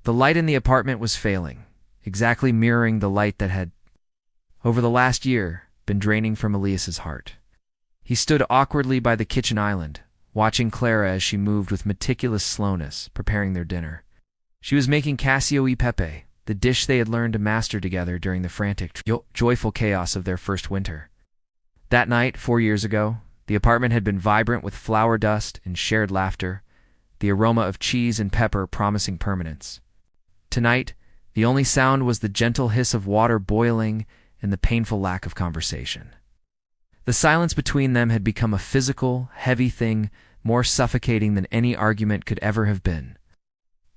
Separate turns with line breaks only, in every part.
The light in the apartment was failing, exactly mirroring the light that had, over the last year, been draining from Elias's heart. He stood awkwardly by the kitchen island, watching Clara as she moved with meticulous slowness, preparing their dinner. She was making cassio e pepe, the dish they had learned to master together during the frantic, joyful chaos of their first winter. That night, 4 years ago, the apartment had been vibrant with flour dust and shared laughter, the aroma of cheese and pepper promising permanence. Tonight, the only sound was the gentle hiss of water boiling and the painful lack of conversation. The silence between them had become a physical, heavy thing, more suffocating than any argument could ever have been.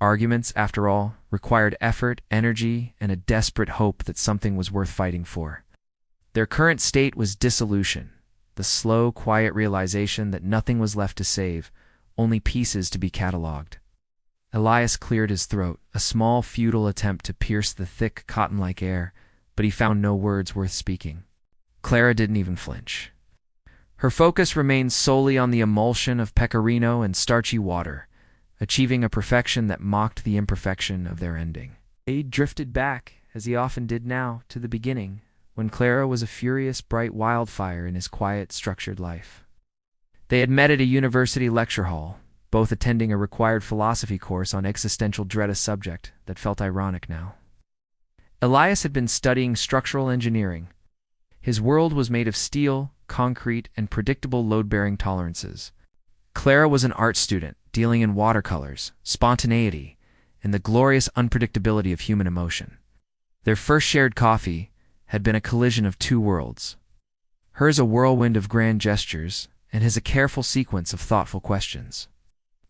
Arguments, after all, required effort, energy, and a desperate hope that something was worth fighting for. Their current state was dissolution, the slow, quiet realization that nothing was left to save, only pieces to be catalogued. Elias cleared his throat, a small, futile attempt to pierce the thick, cotton-like air, but he found no words worth speaking. Clara didn't even flinch. Her focus remained solely on the emulsion of pecorino and starchy water, achieving a perfection that mocked the imperfection of their ending. He drifted back, as he often did now, to the beginning, when Clara was a furious, bright wildfire in his quiet, structured life. They had met at a university lecture hall, both attending a required philosophy course on existential dread, a subject that felt ironic now. Elias had been studying structural engineering. His world was made of steel, concrete, and predictable load-bearing tolerances. Clara was an art student, dealing in watercolors, spontaneity, and the glorious unpredictability of human emotion. Their first shared coffee had been a collision of two worlds. Hers a whirlwind of grand gestures, and his a careful sequence of thoughtful questions.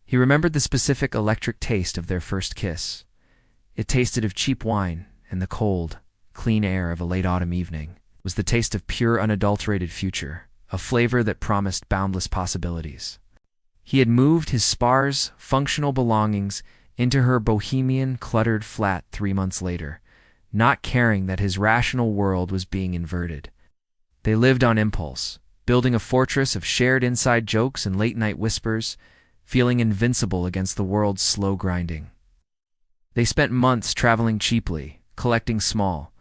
He remembered the specific electric taste of their first kiss. It tasted of cheap wine, and the cold, clean air of a late autumn evening was the taste of pure, unadulterated future, a flavor that promised boundless possibilities. He had moved his sparse, functional belongings into her bohemian, cluttered flat 3 months later, not caring that his rational world was being inverted. They lived on impulse, building a fortress of shared inside jokes and late-night whispers, feeling invincible against the world's slow grinding. They spent months traveling cheaply, collecting small,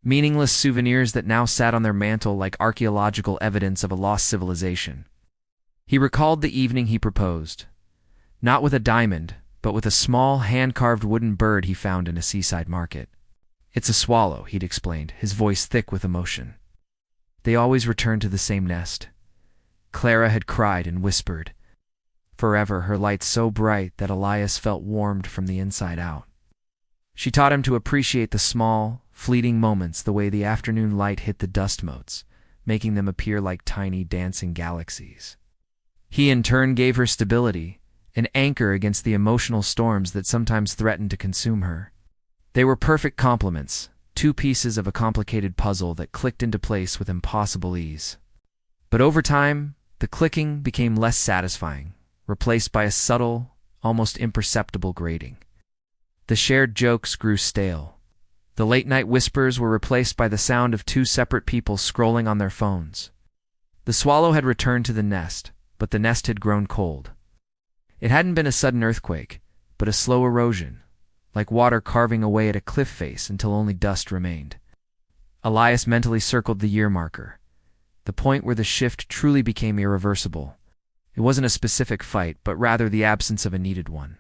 meaningless souvenirs that now sat on their mantle like archaeological evidence of a lost civilization. He recalled the evening he proposed, not with a diamond, but with a small, hand-carved wooden bird he found in a seaside market. "It's a swallow," he'd explained, his voice thick with emotion. They always returned to the same nest. Clara had cried and whispered, forever, her light so bright that Elias felt warmed from the inside out. She taught him to appreciate the small, fleeting moments the way the afternoon light hit the dust motes, making them appear like tiny, dancing galaxies. He in turn gave her stability, an anchor against the emotional storms that sometimes threatened to consume her. They were perfect complements, two pieces of a complicated puzzle that clicked into place with impossible ease. But over time, the clicking became less satisfying, replaced by a subtle, almost imperceptible grating. The shared jokes grew stale. The late-night whispers were replaced by the sound of two separate people scrolling on their phones. The swallow had returned to the nest, but the nest had grown cold. It hadn't been a sudden earthquake, but a slow erosion, like water carving away at a cliff face until only dust remained. Elias mentally circled the year marker, the point where the shift truly became irreversible. It wasn't a specific fight, but rather the absence of a needed one.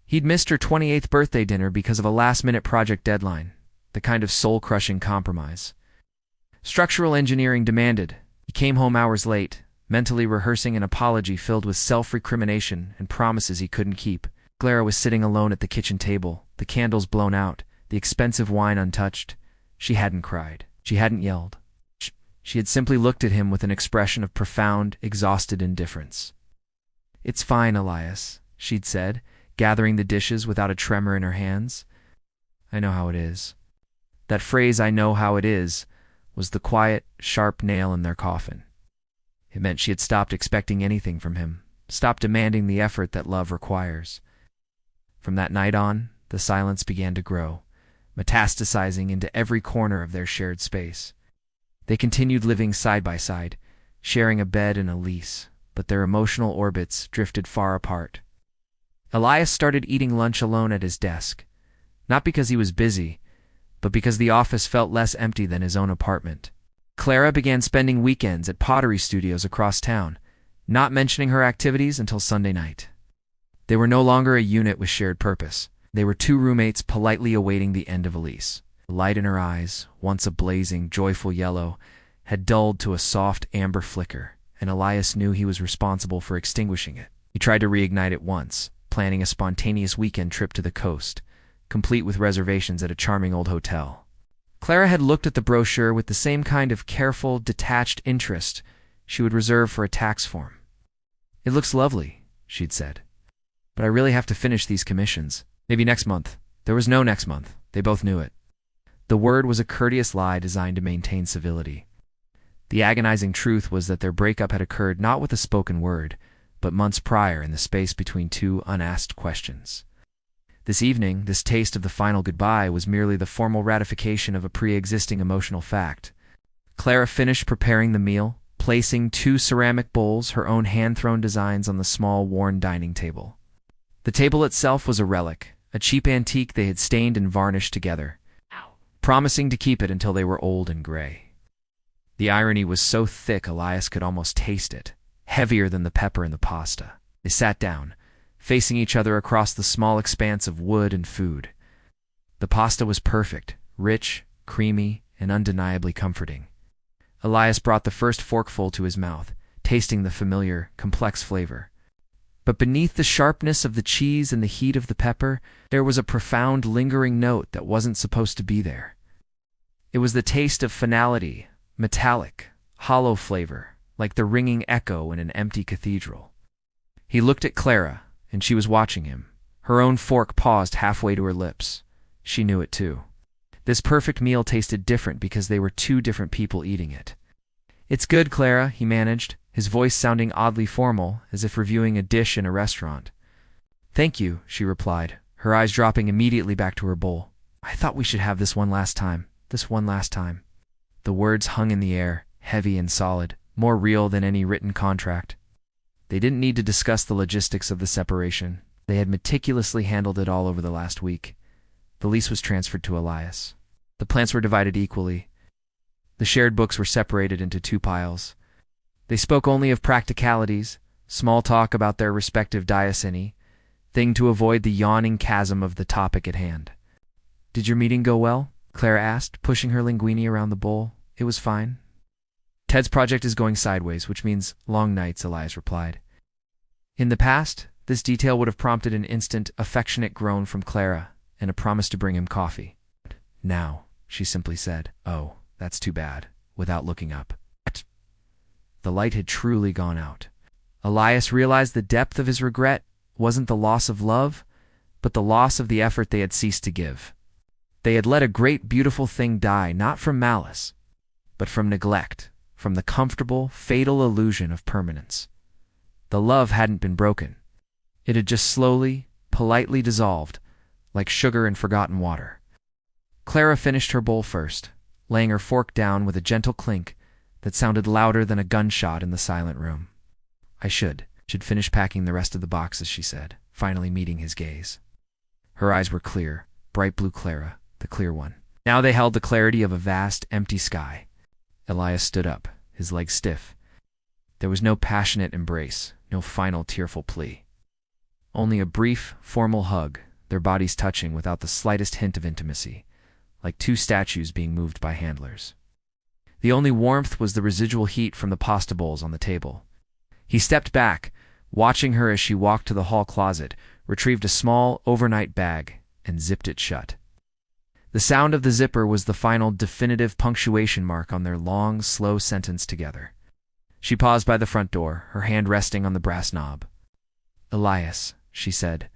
He'd missed her 28th birthday dinner because of a last-minute project deadline, the kind of soul-crushing compromise structural engineering demanded. He came home hours late, mentally rehearsing an apology filled with self-recrimination and promises he couldn't keep. Clara was sitting alone at the kitchen table, the candles blown out, the expensive wine untouched. She hadn't cried. She hadn't yelled. She had simply looked at him with an expression of profound, exhausted indifference. "It's fine, Elias," she'd said, gathering the dishes without a tremor in her hands. "I know how it is." That phrase, "I know how it is," was the quiet, sharp nail in their coffin. It meant she had stopped expecting anything from him, stopped demanding the effort that love requires. From that night on, the silence began to grow, metastasizing into every corner of their shared space. They continued living side by side, sharing a bed and a lease, but their emotional orbits drifted far apart. Elias started eating lunch alone at his desk, not because he was busy, but because the office felt less empty than his own apartment. Clara began spending weekends at pottery studios across town, not mentioning her activities until Sunday night. They were no longer a unit with shared purpose. They were two roommates politely awaiting the end of a lease. The light in her eyes, once a blazing, joyful yellow, had dulled to a soft amber flicker, and Elias knew he was responsible for extinguishing it. He tried to reignite it once, planning a spontaneous weekend trip to the coast, complete with reservations at a charming old hotel. Clara had looked at the brochure with the same kind of careful, detached interest she would reserve for a tax form. "It looks lovely," she'd said, "but I really have to finish these commissions. Maybe next month." There was no next month. They both knew it. The word was a courteous lie designed to maintain civility. The agonizing truth was that their breakup had occurred not with a spoken word, but months prior in the space between two unasked questions. This evening, this taste of the final goodbye was merely the formal ratification of a pre-existing emotional fact. Clara finished preparing the meal, placing two ceramic bowls, her own hand-thrown designs on the small, worn dining table. The table itself was a relic, a cheap antique they had stained and varnished together, promising to keep it until they were old and gray. The irony was so thick Elias could almost taste it, heavier than the pepper in the pasta. They sat down, facing each other across the small expanse of wood and food. The pasta was perfect, rich, creamy, and undeniably comforting. Elias brought the first forkful to his mouth, tasting the familiar, complex flavor. But beneath the sharpness of the cheese and the heat of the pepper, there was a profound, lingering note that wasn't supposed to be there. It was the taste of finality, metallic, hollow flavor, like the ringing echo in an empty cathedral. He looked at Clara, and she was watching him. Her own fork paused halfway to her lips. She knew it too. This perfect meal tasted different because they were two different people eating it. "It's good, Clara," he managed, his voice sounding oddly formal, as if reviewing a dish in a restaurant. "Thank you," she replied, her eyes dropping immediately back to her bowl. "I thought we should have this one last time. This one last time." The words hung in the air, heavy and solid, more real than any written contract. They didn't need to discuss the logistics of the separation. They had meticulously handled it all over the last week. The lease was transferred to Elias. The plants were divided equally. The shared books were separated into two piles. They spoke only of practicalities, small talk about their respective diocese, thing to avoid the yawning chasm of the topic at hand. "Did your meeting go well?" Clara asked, pushing her linguine around the bowl. "It was fine." "Ted's project is going sideways, which means long nights," Elias replied. In the past, this detail would have prompted an instant, affectionate groan from Clara and a promise to bring him coffee. "Now," she simply said, "Oh, that's too bad," without looking up. The light had truly gone out. Elias realized the depth of his regret wasn't the loss of love, but the loss of the effort they had ceased to give. They had let a great, beautiful thing die, not from malice, but from neglect, from the comfortable, fatal illusion of permanence. The love hadn't been broken. It had just slowly, politely dissolved, like sugar in forgotten water. Clara finished her bowl first, laying her fork down with a gentle clink that sounded louder than a gunshot in the silent room. "I should finish packing the rest of the boxes," she said, finally meeting his gaze. Her eyes were clear, bright blue Clara, the clear one. Now they held the clarity of a vast, empty sky. Elias stood up, his legs stiff. There was no passionate embrace, no final tearful plea. Only a brief, formal hug, their bodies touching without the slightest hint of intimacy, like two statues being moved by handlers. The only warmth was the residual heat from the pasta bowls on the table. He stepped back, watching her as she walked to the hall closet, retrieved a small, overnight bag, and zipped it shut. The sound of the zipper was the final definitive punctuation mark on their long, slow sentence together. She paused by the front door, her hand resting on the brass knob. "Elias," she said,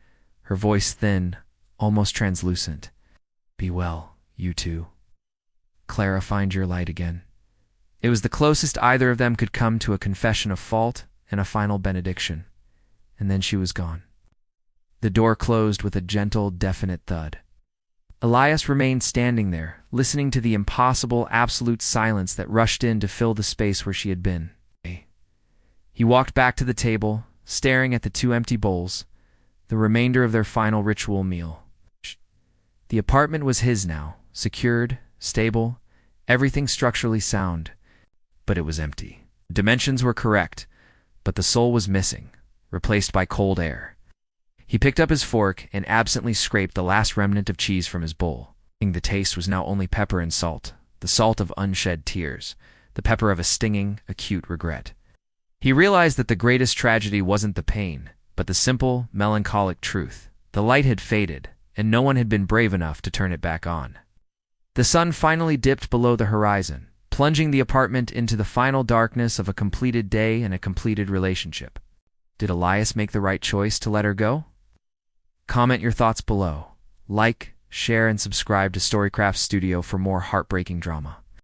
her voice thin, almost translucent. "Be well, you two. Clara, find your light again." It was the closest either of them could come to a confession of fault and a final benediction, and then she was gone. The door closed with a gentle, definite thud. Elias remained standing there, listening to the impossible, absolute silence that rushed in to fill the space where she had been. He walked back to the table, staring at the two empty bowls, the remainder of their final ritual meal. The apartment was his now, secured, stable, everything structurally sound, but it was empty. Dimensions were correct, but the soul was missing, replaced by cold air. He picked up his fork and absently scraped the last remnant of cheese from his bowl. The taste was now only pepper and salt, the salt of unshed tears, the pepper of a stinging, acute regret. He realized that the greatest tragedy wasn't the pain, but the simple, melancholic truth. The light had faded, and no one had been brave enough to turn it back on. The sun finally dipped below the horizon, plunging the apartment into the final darkness of a completed day and a completed relationship. Did Elias make the right choice to let her go? Comment your thoughts below. Like, share, and subscribe to Storycraft Studio for more heartbreaking drama.